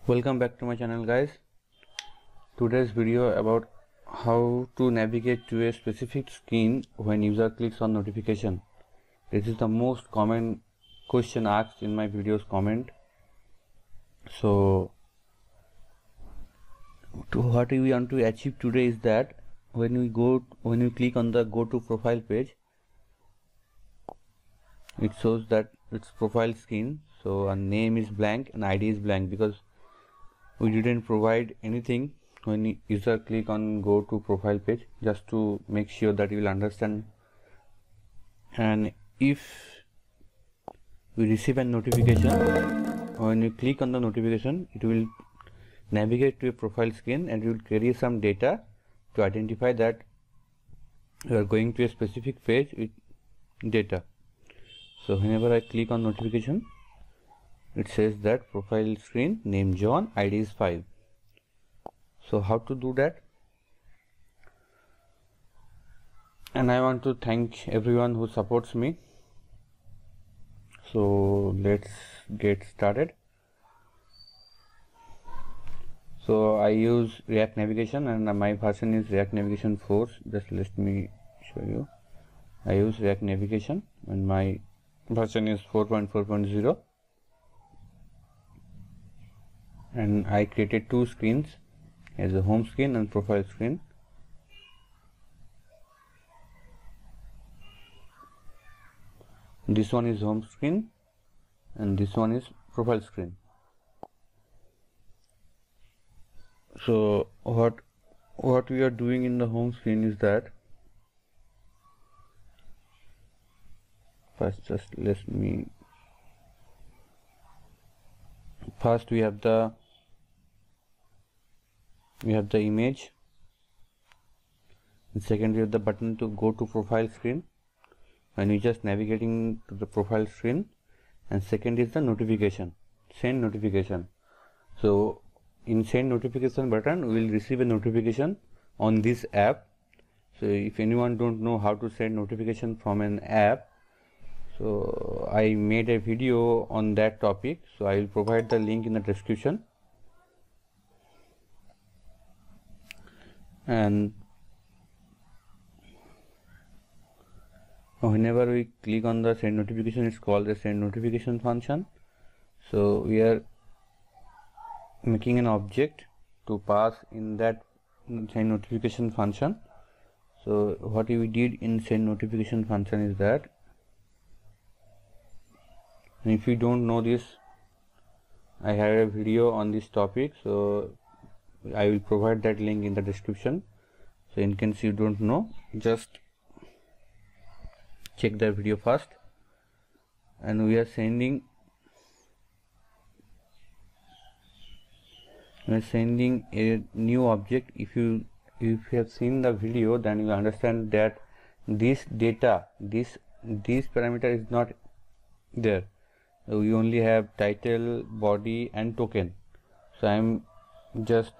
Welcome back to my channel, guys. Today's video about how to navigate to a specific screen when user clicks on notification. This is the most common question asked in my videos comment. So what we want to achieve today is that when you click on the go to profile page, it shows that it's profile screen. So our name is blank and ID is blank because we didn't provide anything when user click on go to profile page, just to make sure that you will understand. And if we receive a notification, when you click on the notification, it will navigate to a profile screen and it will carry some data to identify that you are going to a specific page with data. So whenever I click on notification, it says that profile screen, name John, ID is 5. So how to do that? And I want to thank everyone who supports me. So let's get started. So I use React Navigation and my version is React Navigation 4. Just let me show you. I use React Navigation and my version is 4.4.0. and I created two screens as a home screen and profile screen. This one is home screen and this one is profile screen. So what we are doing in the home screen is that first we have the image, and second we have the button to go to profile screen when we just navigating to the profile screen, and second is the notification, send notification. So in send notification button we will receive a notification on this app. So if anyone don't know how to send notification from an app, so I made a video on that topic, so I will provide the link in the description. And whenever we click on the send notification, it's called the send notification function. So we are making an object to pass in that send notification function. So what we did in send notification function is that, and if you don't know this, I have a video on this topic, so I will provide that link in the description. So in case you don't know, just check the video first. And we are sending a new object. If you have seen the video, then you understand that this data, this parameter is not there. We only have title, body and token. So I am just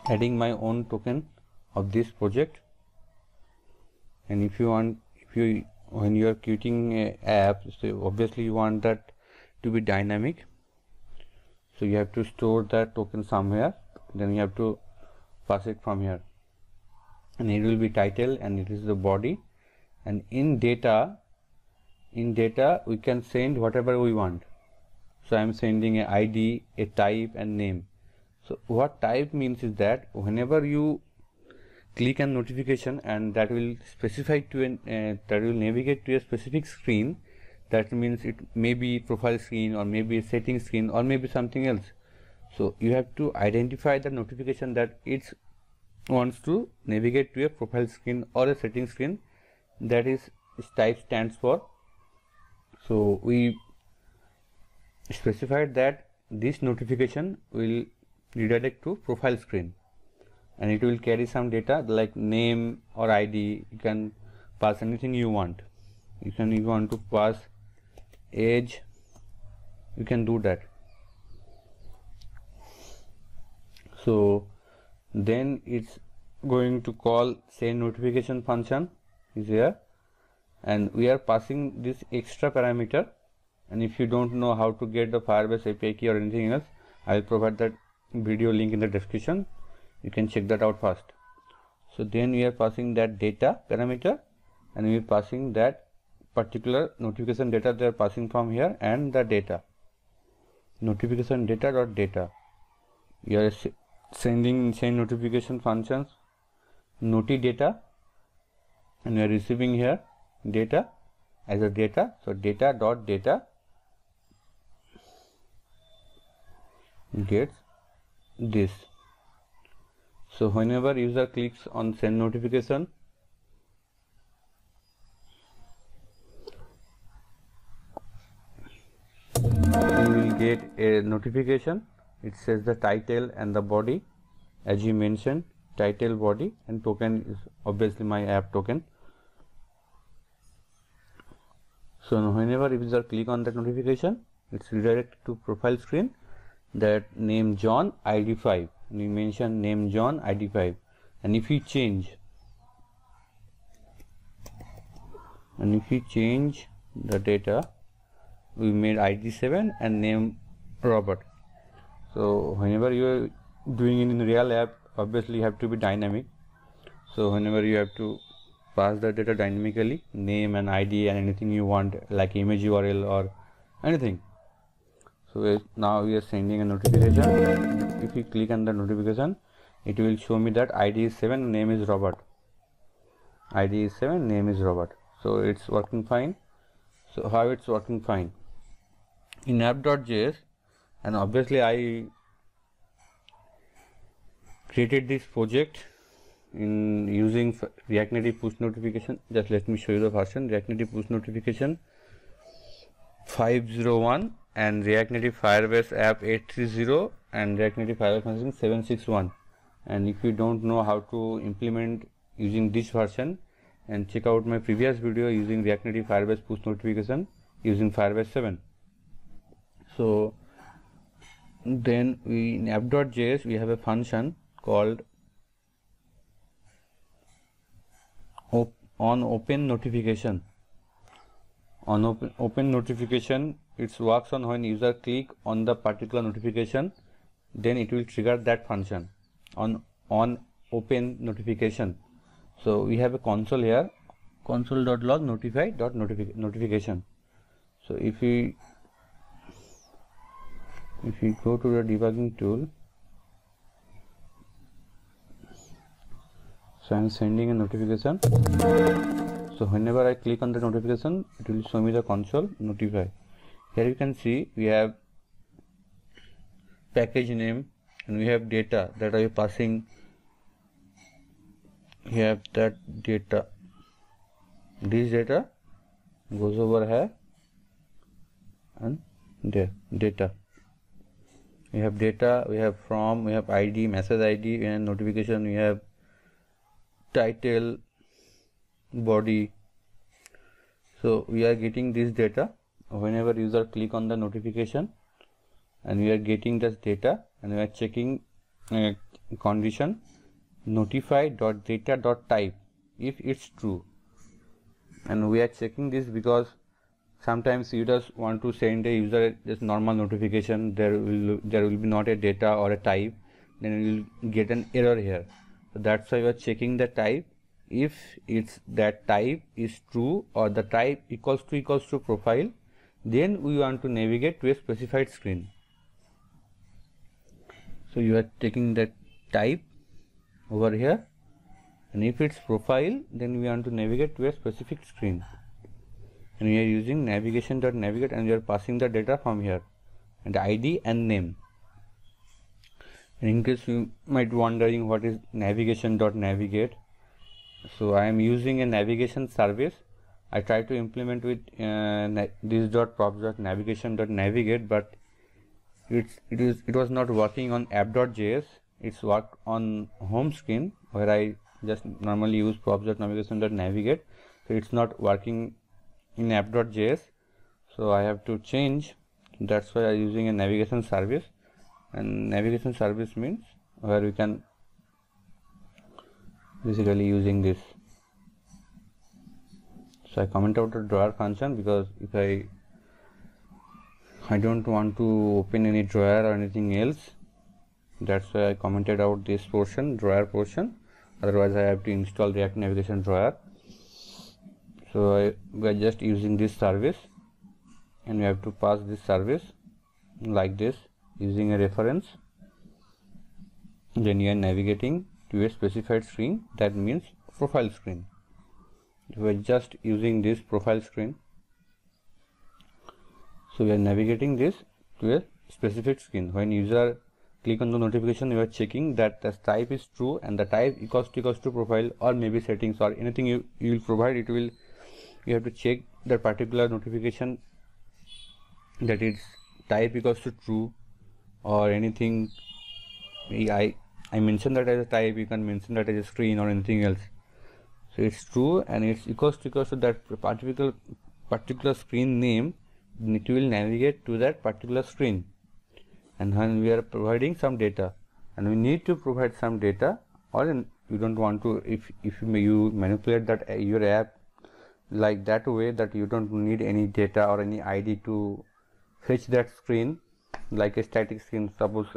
adding my own token of this project. And if you want, when you are creating a app, so obviously you want that to be dynamic, so you have to store that token somewhere, then you have to pass it from here, and it will be title and it is the body. And in data we can send whatever we want. So I am sending a ID, a type and name. So what type means is that whenever you click on notification, and that will specify to that will navigate to a specific screen, that means it may be profile screen or maybe a setting screen or maybe something else. So you have to identify the notification that it wants to navigate to a profile screen or a setting screen. That is type stands for. So we specified that this notification will redirect to profile screen, and it will carry some data like name or ID. You can pass anything you want. If you want to pass age, you can do that. So then it's going to call send notification function is here, and we are passing this extra parameter. And if you don't know how to get the Firebase API key or anything else, I'll provide that video link in the description. You can check that out first. So then we are passing that data parameter, and we are passing that particular notification data they are passing from here, and the data notification data dot data. We are sending send notification functions noti data, and we are receiving here data as a data. So data dot data gets this. So whenever user clicks on send notification, you will get a notification. It says the title and the body, as you mentioned, title, body, and token is obviously my app token. So whenever user click on that notification, it's redirected to profile screen, that name John, ID 5, and we mention name John, ID 5, and if you change the data, we made ID 7 and name Robert. So whenever you are doing it in real app, obviously you have to be dynamic. So whenever you have to pass the data dynamically, name and ID and anything you want, like image URL or anything. So now we are sending a notification. If you click on the notification, it will show me that ID is 7, name is Robert. ID is 7, name is Robert. So it's working fine. So how it's working fine? In app.js, and obviously I created this project in using React Native push notification. Just let me show you the version. React Native push notification 501 and React Native Firebase app 830 and React Native Firebase version 761. And if you don't know how to implement using this version, and check out my previous video using React Native Firebase push notification using Firebase 7. So then in app.js we have a function called on open notification. On open notification, it works on when user click on the particular notification, then it will trigger that function on open notification. So we have a console here, console.log notification. So if we go to the debugging tool, so I am sending a notification. So whenever I click on the notification, it will show me the console notify. Here you can see we have package name and we have data that I am passing. We have that data. This data goes over here and there data. We have data, we have from, we have ID, message ID, and notification, we have title, body. So we are getting this data whenever user click on the notification, and we are getting this data, and we are checking condition notify.data.type if it's true. And we are checking this because sometimes users want to send a user just normal notification, there will be not a data or a type, then you will get an error here. So that's why we are checking the type. If it's that type is true or the type equals to profile, then we want to navigate to a specified screen. So you are taking that type over here, and if it's profile, then we want to navigate to a specific screen, and we are using navigation.navigate, and we are passing the data from here and ID and name. And in case you might wondering what is navigation.navigate, so I am using a navigation service. I try to implement with this.props.navigation.navigate, but it was not working on app.js. It's worked on home screen where I just normally use props.navigation.navigate. So it's not working in app.js. So I have to change. That's why I'm using a navigation service. And navigation service means where we can basically using this. So I comment out the drawer function because if I I don't want to open any drawer or anything else. That's why I commented out this portion, drawer portion. Otherwise I have to install React Navigation Drawer. So we are just using this service, and we have to pass this service like this using a reference. Then you are navigating to a specified screen, that means profile screen. We are just using this profile screen. So we are navigating this to a specific screen. When user click on the notification, you are checking that the type is true and the type equals to profile, or maybe settings or anything you will provide. You have to check that particular notification that its type equals to true or anything. I mentioned that as a type, you can mention that as a screen or anything else. So it's true and it's equals to that particular screen name. It will navigate to that particular screen. And when we are providing some data, and we need to provide some data, or you don't want to, if you manipulate that your app like that way that you don't need any data or any ID to fetch that screen, like a static screen. Suppose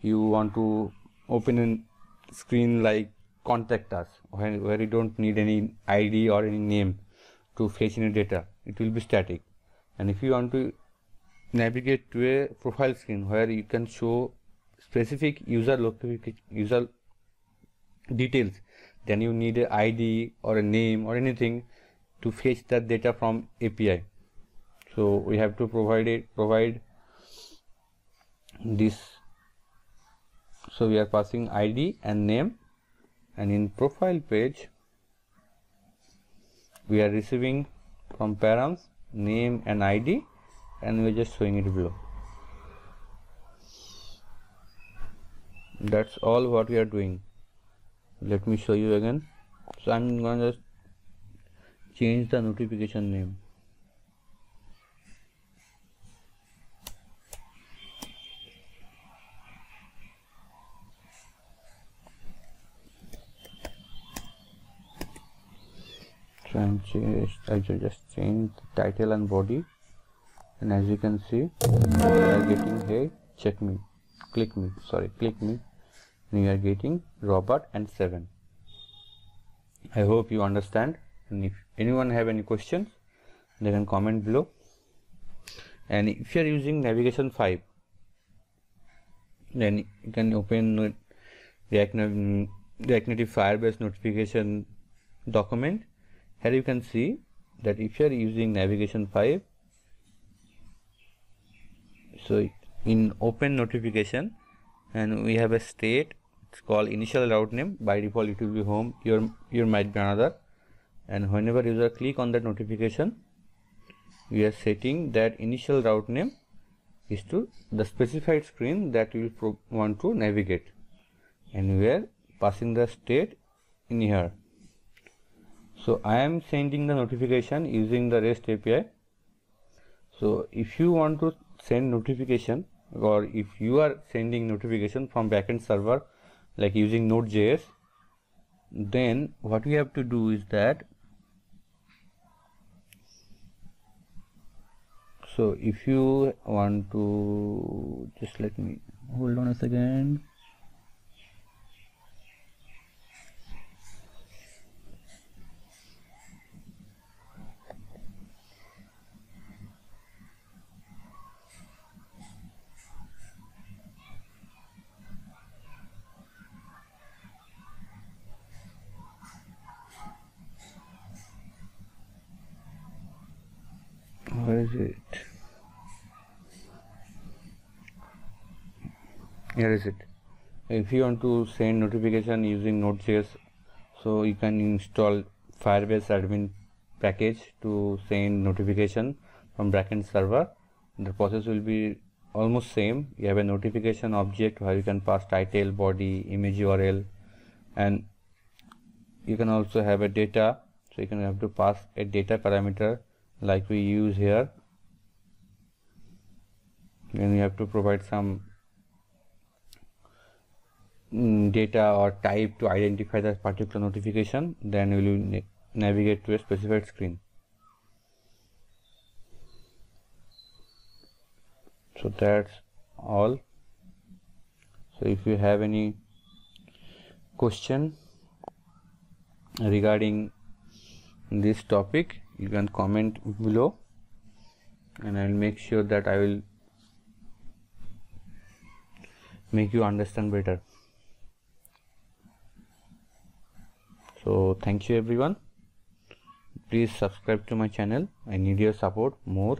you want to open a screen like contact us, where you don't need any ID or any name to fetch any data, it will be static. And if you want to navigate to a profile screen where you can show specific user details, then you need a ID or a name or anything to fetch that data from API. So we have to provide this. So we are passing ID and name, and in profile page we are receiving from params name and ID, and we are just showing it below. That's all what we are doing. Let me show you again. So I'm going to change the notification name. So I just change the title and body, and as you can see, we are getting hey, check me, click me, and we are getting Robert and 7. I hope you understand, and if anyone have any questions, they can comment below. And if you are using Navigation 5, then you can open React Native Firebase notification document. Here you can see that if you are using Navigation 5, so in open notification, and we have a state, it's called initial route name. By default it will be home, your might be another, and whenever user click on that notification, we are setting that initial route name is to the specified screen that you will want to navigate, and we are passing the state in here. So I am sending the notification using the REST API. So if you want to send notification, or if you are sending notification from backend server like using Node.js, then what we have to do is that, so if you want to, just let me hold on a second. Where is it? Here is it. If you want to send notification using Node.js, so you can install Firebase admin package to send notification from backend server. The process will be almost same. You have a notification object where you can pass title, body, image URL, and you can also have a data. So you can have to pass a data parameter like we use here. Then you have to provide some data or type to identify that particular notification. Then you will navigate to a specified screen. So that's all. So if you have any question regarding this topic, you can comment below and I'll make sure that I will make you understand better. So thank you everyone. Please subscribe to my channel. I need your support more.